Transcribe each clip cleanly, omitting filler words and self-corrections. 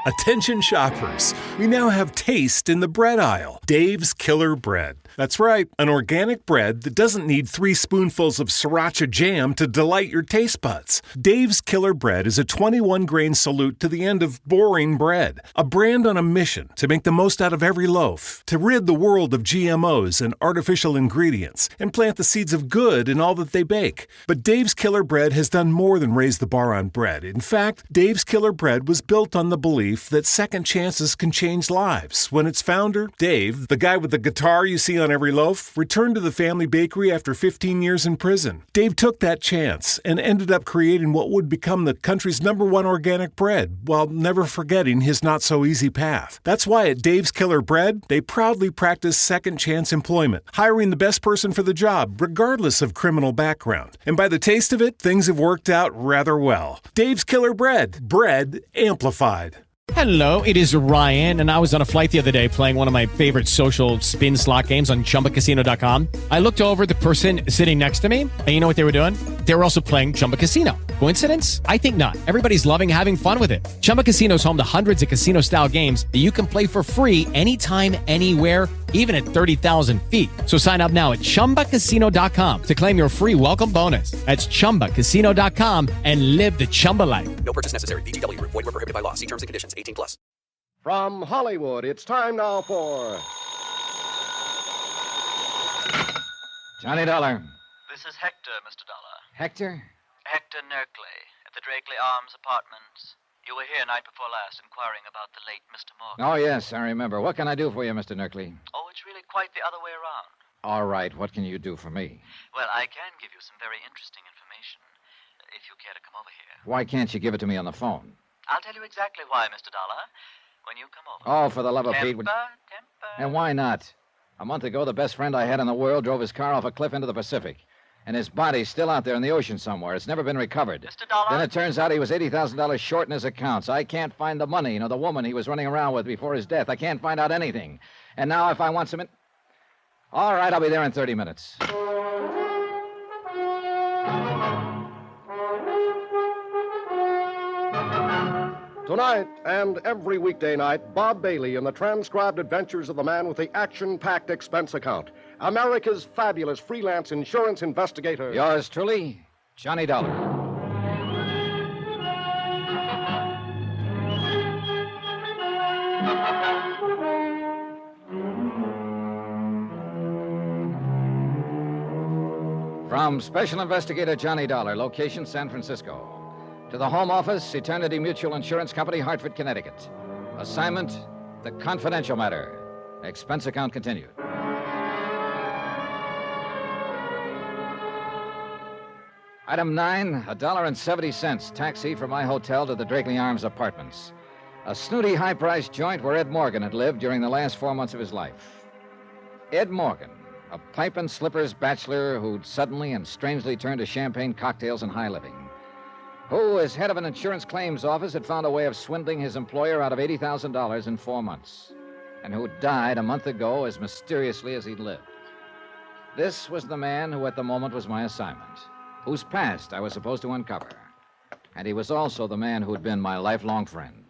Attention shoppers, we now have taste in the bread aisle. Dave's Killer Bread. That's right, an organic bread that doesn't need 3 spoonfuls of sriracha jam to delight your taste buds. Dave's Killer Bread is a 21-grain salute to the end of boring bread. A brand on a mission to make the most out of every loaf, to rid the world of GMOs and artificial ingredients, and plant the seeds of good in all that they bake. But Dave's Killer Bread has done more than raise the bar on bread. In fact, Dave's Killer Bread was built on the belief that second chances can change lives. When its founder, Dave, the guy with the guitar you see on every loaf, returned to the family bakery after 15 years in prison. Dave took that chance and ended up creating what would become the country's #1 organic bread, while never forgetting his not-so-easy path. That's why at Dave's Killer Bread, they proudly practice second chance employment, hiring the best person for the job, regardless of criminal background. And by the taste of it, things have worked out rather well. Dave's Killer Bread. Bread amplified. Hello, it is Ryan, and I was on a flight the other day playing one of my favorite social spin slot games on ChumbaCasino.com. I looked over at the person sitting next to me, and you know what they were doing? They were also playing Chumba Casino. Coincidence? I think not. Everybody's loving having fun with it. Chumba Casino is home to hundreds of casino-style games that you can play for free anytime, anywhere, even at 30,000 feet. So sign up now at ChumbaCasino.com to claim your free welcome bonus. That's ChumbaCasino.com and live the Chumba life. No purchase necessary. VGW. Void where prohibited by law. See terms and conditions. 18+. From Hollywood, it's time now for... Johnny Dollar. This is Hector, Mr. Dollar. Hector? Hector Nerkley, at the Drakeley Arms Apartments. You were here night before last inquiring about the late Mr. Morgan. Oh, yes, I remember. What can I do for you, Mr. Nerkley? Oh, it's really quite the other way around. All right, what can you do for me? Well, I can give you some very interesting information, if you care to come over here. Why can't you give it to me on the phone? I'll tell you exactly why, Mr. Dollar, when you come over. Oh, for the love of Pete. Temper. And why not? A month ago, the best friend I had in the world drove his car off a cliff into the Pacific. And his body's still out there in the ocean somewhere. It's never been recovered. Mr. Dollar? Then it turns out he was $80,000 short in his accounts. I can't find the money, the woman he was running around with before his death. I can't find out anything. And now if I want some... All right, I'll be there in 30 minutes. Tonight and every weekday night, Bob Bailey in the transcribed adventures of the man with the action-packed expense account. America's fabulous freelance insurance investigator. Yours truly, Johnny Dollar. From Special Investigator Johnny Dollar, location San Francisco. To the Home Office, Eternity Mutual Insurance Company, Hartford, Connecticut. Assignment, the confidential matter. Expense account continued. Item 9, $1.70, taxi from my hotel to the Drakeley Arms Apartments. A snooty, high-priced joint where Ed Morgan had lived during the last 4 months of his life. Ed Morgan, a pipe and slippers bachelor who'd suddenly and strangely turned to champagne cocktails and high living. Who, as head of an insurance claims office, had found a way of swindling his employer out of $80,000 in 4 months. And who died a month ago as mysteriously as he'd lived. This was the man who at the moment was my assignment, whose past I was supposed to uncover. And he was also the man who'd been my lifelong friend.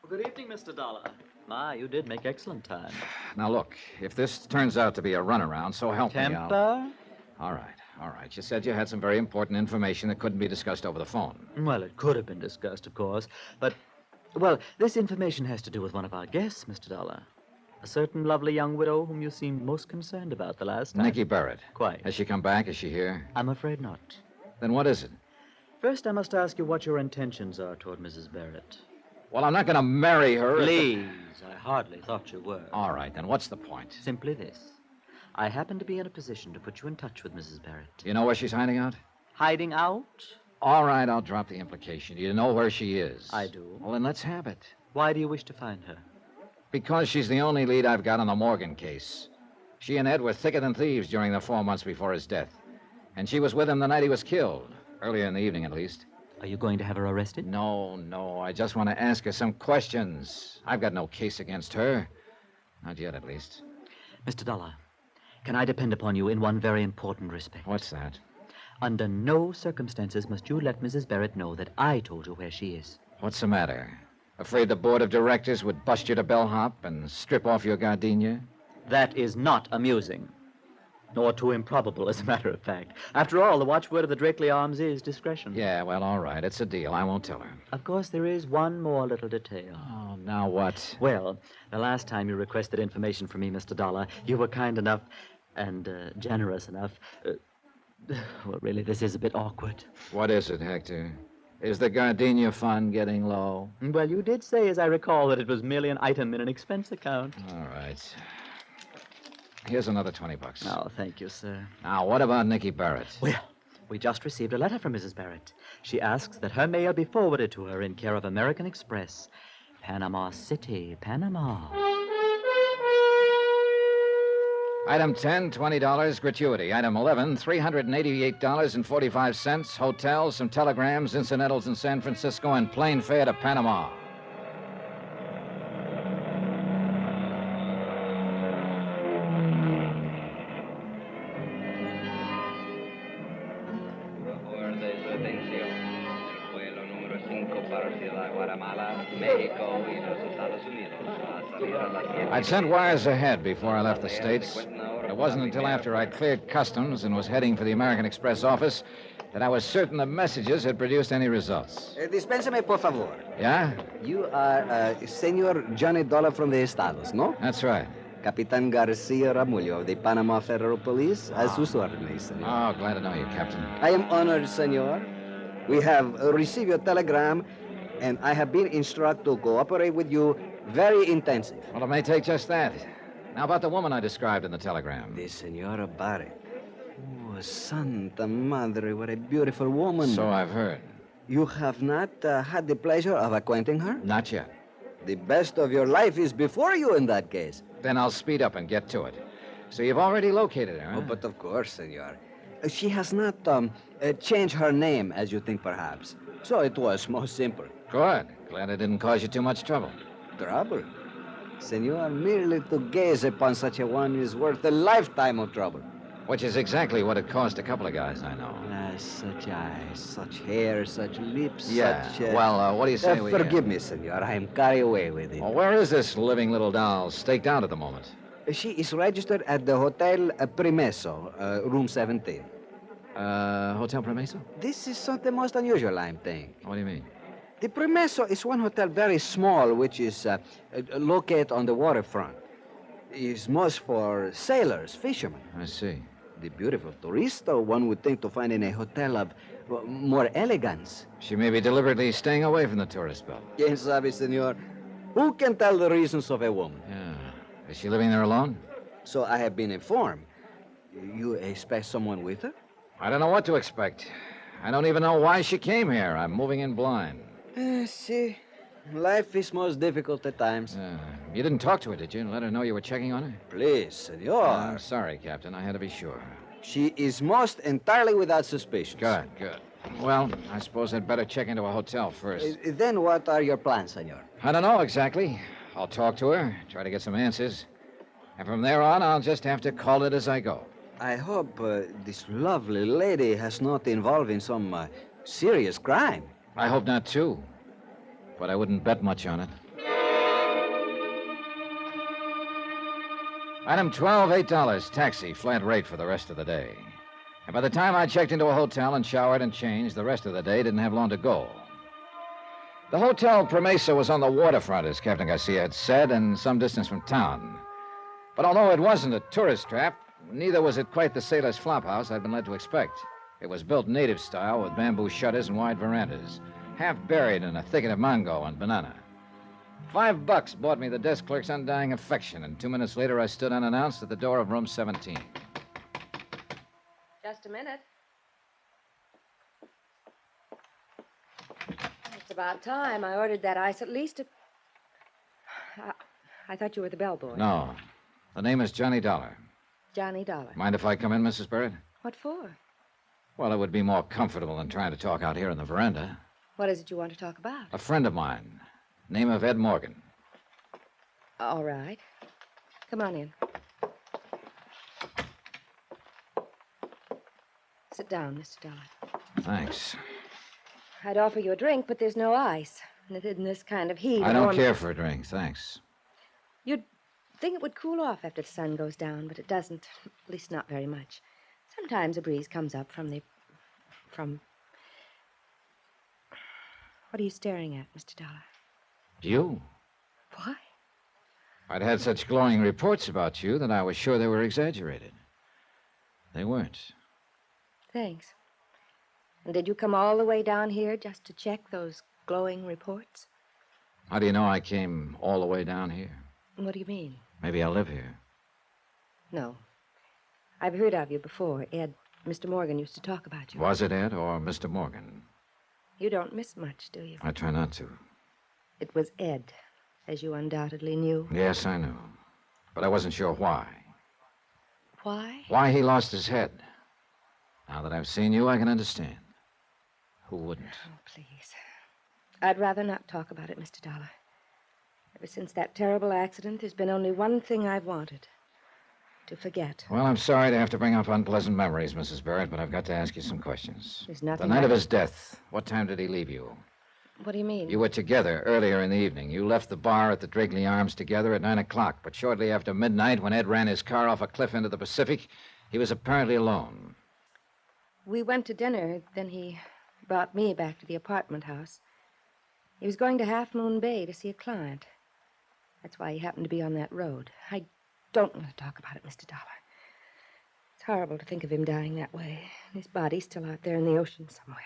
Well, good evening, Mr. Dollar. My, you did make excellent time. Now, look, if this turns out to be a runaround, so help me out. Temper? All right. You said you had some very important information that couldn't be discussed over the phone. Well, it could have been discussed, of course, but, well, this information has to do with one of our guests, Mr. Dollar. A certain lovely young widow whom you seemed most concerned about the last time. Nicky Barrett. Quite. Has she come back? Is she here? I'm afraid not. Then what is it? First, I must ask you what your intentions are toward Mrs. Barrett. Well, I'm not going to marry her. Please, I hardly thought you were. All right, then what's the point? Simply this. I happen to be in a position to put you in touch with Mrs. Barrett. Do you know where she's hiding out? Hiding out? All right, I'll drop the implication. Do you know where she is? I do. Well, then let's have it. Why do you wish to find her? Because she's the only lead I've got on the Morgan case. She and Ed were thicker than thieves during the 4 months before his death. And she was with him the night he was killed. Earlier in the evening, at least. Are you going to have her arrested? No. I just want to ask her some questions. I've got no case against her. Not yet, at least. Mr. Dollar, can I depend upon you in one very important respect? What's that? Under no circumstances must you let Mrs. Barrett know that I told you where she is. What's the matter? Afraid the board of directors would bust you to bellhop and strip off your gardenia? That is not amusing. Nor too improbable, as a matter of fact. After all, the watchword of the Drakeley Arms is discretion. Yeah, well, all right. It's a deal. I won't tell her. Of course, there is one more little detail. Oh, now what? Well, the last time you requested information from me, Mr. Dollar, you were kind enough and generous enough. Well, really, this is a bit awkward. What is it, Hector? Is the gardenia fund getting low? Well, you did say, as I recall, that it was merely an item in an expense account. All right. Here's another $20. Oh, thank you, sir. Now, what about Nicky Barrett? Well, we just received a letter from Mrs. Barrett. She asks that her mail be forwarded to her in care of American Express, Panama City, Panama. Item 10, $20, gratuity. Item 11, $388.45, hotel, some telegrams, incidentals in San Francisco, and plane fare to Panama. I'd sent wires ahead before I left the States. But it wasn't until after I'd cleared customs and was heading for the American Express office that I was certain the messages had produced any results. Dispénsame, por favor. Yeah? You are Senor Johnny Dollar from the Estados, no? That's right. Capitan Garcia Ramullo of the Panama Federal Police, a sus órdenes, senor. Oh, glad to know you, Captain. I am honored, senor. We have received your telegram, and I have been instructed to cooperate with you very intensive. Well, it may take just that. Now, about the woman I described in the telegram. The Senora Barrett. Oh, Santa Madre, what a beautiful woman. So I've heard. You have not had the pleasure of acquainting her? Not yet. The best of your life is before you in that case. Then I'll speed up and get to it. So you've already located her, huh? Oh, but of course, senor. She has not changed her name, as you think, perhaps. So it was most simple. Good. Glad it didn't cause you too much trouble. Trouble? Senor, merely to gaze upon such a one is worth a lifetime of trouble. Which is exactly what it cost a couple of guys I know. Such eyes, such hair, such lips, Yeah. such... Well, what do you say we... Forgive me, senor. I am carried away with it. Well, where is this living little doll staked out at the moment? She is registered at the Hotel Primeso, room 17. Hotel Promeso? This is something most unusual, I'm thinking. What do you mean? The Primeso is one hotel very small, which is located on the waterfront. It's most for sailors, fishermen. I see. The beautiful tourista one would think to find in a hotel of more elegance. She may be deliberately staying away from the tourist belt. Quien sabe, senor? Who can tell the reasons of a woman? Yeah. Is she living there alone? So I have been informed. You expect someone with her? I don't know what to expect. I don't even know why she came here. I'm moving in blind. See, life is most difficult at times. You didn't talk to her, did you? And let her know you were checking on her? Please, senor. I'm sorry, Captain. I had to be sure. She is most entirely without suspicion. Good. Well, I suppose I'd better check into a hotel first. Then what are your plans, senor? I don't know exactly. I'll talk to her, try to get some answers. And from there on, I'll just have to call it as I go. I hope this lovely lady has not involved in some serious crime. I hope not, too. But I wouldn't bet much on it. Item 12, $8, taxi, flat rate for the rest of the day. And by the time I checked into a hotel and showered and changed, the rest of the day didn't have long to go. The Hotel Promesa was on the waterfront, as Captain Garcia had said, and some distance from town. But although it wasn't a tourist trap, neither was it quite the sailor's flophouse I'd been led to expect. It was built native style with bamboo shutters and wide verandas, half buried in a thicket of mango and banana. $5 bought me the desk clerk's undying affection, and 2 minutes later I stood unannounced at the door of room 17. Just a minute. It's about time. I ordered that ice at least I thought you were the bellboy. No. The name is Johnny Dollar. Johnny Dollar. Mind if I come in, Mrs. Barrett? What for? Well, it would be more comfortable than trying to talk out here in the veranda. What is it you want to talk about? A friend of mine. Name of Ed Morgan. All right. Come on in. Sit down, Mr. Dollar. Thanks. I'd offer you a drink, but there's no ice. And in this kind of heat... I don't care for a drink, thanks. You'd think it would cool off after the sun goes down, but it doesn't. At least not very much. Sometimes a breeze comes up from... What are you staring at, Mr. Dollar? You? Why? I'd had such glowing reports about you that I was sure they were exaggerated. They weren't. Thanks. And did you come all the way down here just to check those glowing reports? How do you know I came all the way down here? What do you mean? Maybe I live here. No. I've heard of you before. Mr. Morgan used to talk about you. Was it Ed or Mr. Morgan? You don't miss much, do you? I try not to. It was Ed, as you undoubtedly knew. Yes, I knew. But I wasn't sure why. Why? Why he lost his head. Now that I've seen you, I can understand. Who wouldn't? Oh, please. I'd rather not talk about it, Mr. Dollar. Ever since that terrible accident, there's been only one thing I've wanted. To forget. Well, I'm sorry to have to bring up unpleasant memories, Mrs. Barrett, but I've got to ask you some questions. There's nothing... The night of his death, what time did he leave you? What do you mean? You were together earlier in the evening. You left the bar at the Drakeley Arms together at 9 o'clock, but shortly after midnight, when Ed ran his car off a cliff into the Pacific, he was apparently alone. We went to dinner, then he brought me back to the apartment house. He was going to Half Moon Bay to see a client. That's why he happened to be on that road. I don't want to talk about it, Mr. Dollar. It's horrible to think of him dying that way. His body's still out there in the ocean somewhere.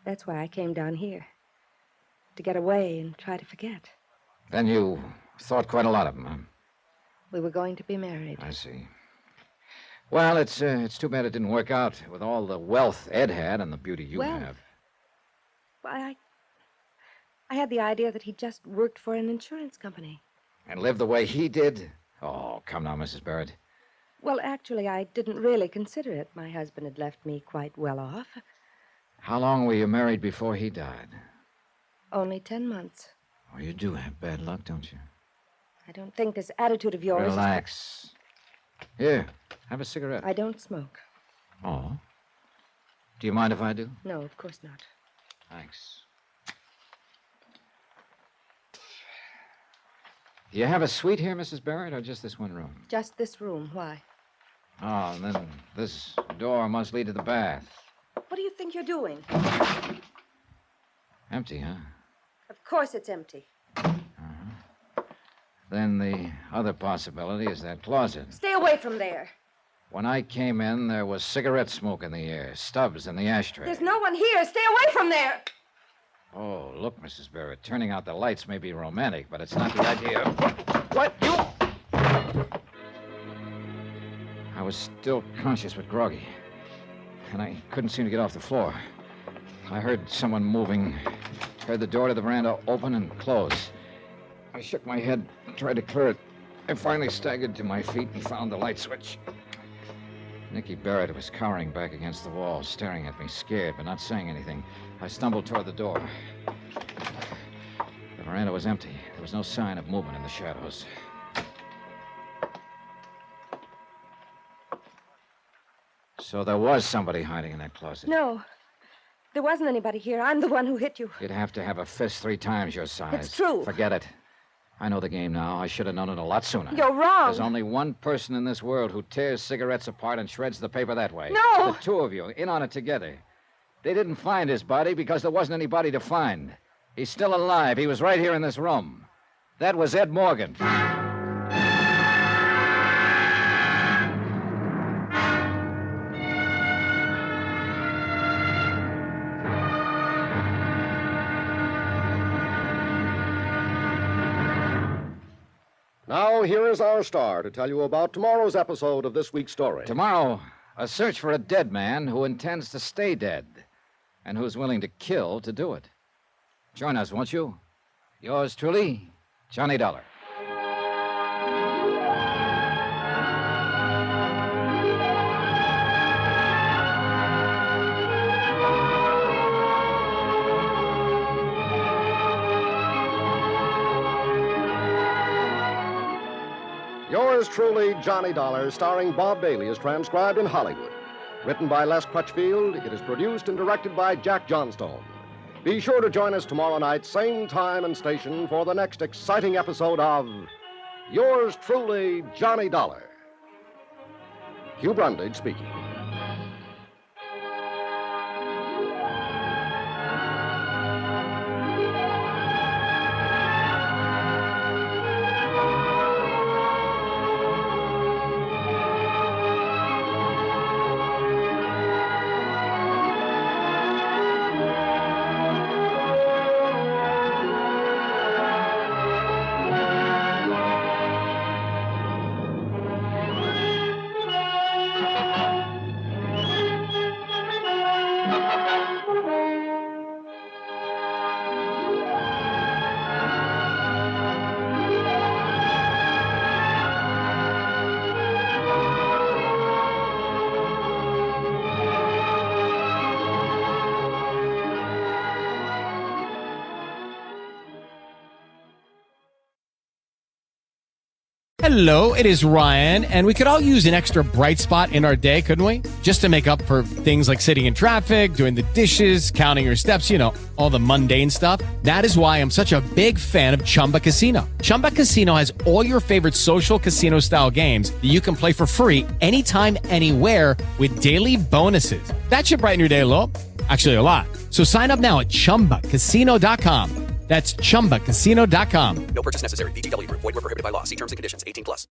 That's why I came down here. To get away and try to forget. Then you thought quite a lot of him, huh? We were going to be married. I see. Well, it's too bad it didn't work out with all the wealth Ed had and the beauty you have. Why, I had the idea that he just worked for an insurance company. And lived the way he did? Oh, come now, Mrs. Barrett. Well, actually, I didn't really consider it. My husband had left me quite well off. How long were you married before he died? Only 10 months. Oh, you do have bad luck, don't you? I don't think this attitude of yours... Relax. Here, have a cigarette. I don't smoke. Oh? Do you mind if I do? No, of course not. Thanks. Do you have a suite here, Mrs. Barrett, or just this one room? Just this room. Why? Oh, and then this door must lead to the bath. What do you think you're doing? Empty, huh? Of course it's empty. Then the other possibility is that closet. Stay away from there. When I came in, there was cigarette smoke in the air, stubs in the ashtray. There's no one here. Stay away from there. Oh, look, Mrs. Barrett, turning out the lights may be romantic, but it's not the idea. What? You? I was still conscious but groggy, and I couldn't seem to get off the floor. I heard someone moving, heard the door to the veranda open and close. I shook my head, tried to clear it. I finally staggered to my feet and found the light switch. Nicky Barrett was cowering back against the wall, staring at me, scared, but not saying anything. I stumbled toward the door. The veranda was empty. There was no sign of movement in the shadows. So there was somebody hiding in that closet. No. There wasn't anybody here. I'm the one who hit you. You'd have to have a fist 3 times your size. It's true. Forget it. I know the game now. I should have known it a lot sooner. You're wrong. There's only one person in this world who tears cigarettes apart and shreds the paper that way. No! The 2 of you, in on it together. They didn't find his body because there wasn't anybody to find. He's still alive. He was right here in this room. That was Ed Morgan. Now, here is our star to tell you about tomorrow's episode of this week's story. Tomorrow, a search for a dead man who intends to stay dead and who's willing to kill to do it. Join us, won't you? Yours truly, Johnny Dollar. Yours truly, Johnny Dollar, starring Bob Bailey, is transcribed in Hollywood. Written by Les Crutchfield, it is produced and directed by Jack Johnstone. Be sure to join us tomorrow night, same time and station, for the next exciting episode of Yours truly, Johnny Dollar. Hugh Brundage speaking. Hello, it is Ryan, and we could all use an extra bright spot in our day, couldn't we? Just to make up for things like sitting in traffic, doing the dishes, counting your steps, all the mundane stuff. That is why I'm such a big fan of Chumba Casino. Chumba Casino has all your favorite social casino-style games that you can play for free anytime, anywhere with daily bonuses. That should brighten your day a little. Actually, a lot. So sign up now at ChumbaCasino.com. That's ChumbaCasino.com. No purchase necessary. VGW Group. Void where prohibited by law. See terms and conditions. 18+.